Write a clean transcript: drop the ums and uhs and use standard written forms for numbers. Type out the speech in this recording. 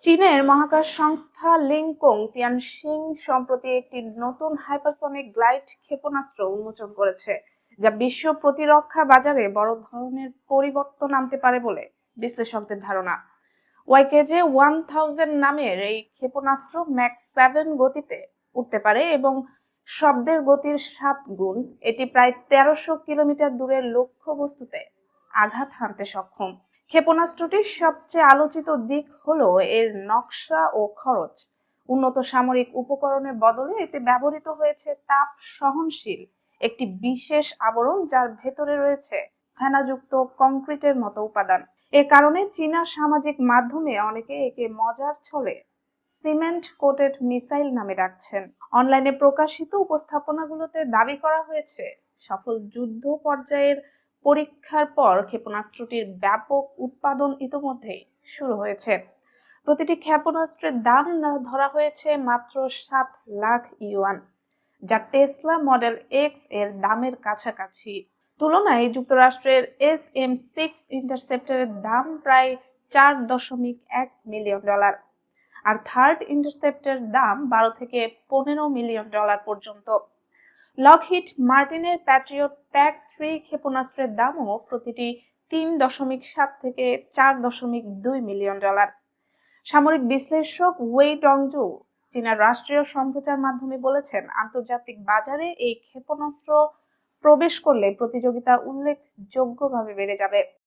চীনের মহাকাশ সংস্থা লিংকং তিয়ানশিং সম্প্রতি একটি নতুন হাইপারসনিক গ্লাইড ক্ষেপণাস্ত্র উন্মোচন করেছে, যা বিশ্ব প্রতিরক্ষা বাজারে বড় ধরনের পরিবর্তন আনতে পারে বলে বিশ্লেষকদের ধারণা। YKJ-1000 নামের এই ক্ষেপণাস্ত্র ম্যাক 7 গতিতে উঠতে পারে এবং শব্দের গতির 7 গুণ। এটি প্রায় 1300 কিলোমিটার দূরের লক্ষ্যবস্তুতে আঘাত হানতে সক্ষম। ক্ষেপণাস্ত্রটির সবচেয়ে আলোচিত দিক হলো এর নকশা ও খরচ। উন্নত সামরিক উপকরণের বদলে এতে ব্যবহৃত হয়েছে তাপ সহনশীল একটি বিশেষ আবরণ, যার ভেতরে রয়েছে ফেনাযুক্ত কংক্রিটের মতো উপাদান। এ কারণে চীনা সামাজিক মাধ্যমে অনেকে একে মজার ছলে সিমেন্ট কোটেড মিসাইল নামে ডাকছেন। অনলাইনে প্রকাশিত উপস্থাপনাগুলোতে দাবি করা হয়েছে, সফল যুদ্ধ পর্যায়ের পরীক্ষার পর ক্ষেপণাস্ত্রটির ব্যাপক উৎপাদন ইতোমধ্যেই শুরু হয়েছে। প্রতিটি ক্ষেপণাস্ত্রের দাম ধরা হয়েছে মাত্র 7 লাখ ইউয়ান, যা টেসলা মডেল এক্স এর দামের কাছাকাছি। তুলনায় যুক্তরাষ্ট্রের SM-6 ইন্টারসেপ্টরের দাম প্রায় $4.1 মিলিয়ন, আর থার্ড ইন্টারসেপ্টরের দাম $12 থেকে $15 মিলিয়ন পর্যন্ত। লকহিড মার্টিনের প্যাট্রিয়ট PAC-3 ক্ষেপণাস্ত্রের দামও প্রতিটি $3.7 থেকে $4.2 মিলিয়ন। সামরিক বিশ্লেষক ওয়েই ডংজু চীনের রাষ্ট্রীয় সম্প্রচার মাধ্যমে বলেছেন, আন্তর্জাতিক বাজারে এই ক্ষেপণাস্ত্র প্রবেশ করলে প্রতিযোগিতা উল্লেখযোগ্যভাবে বেড়ে যাবে।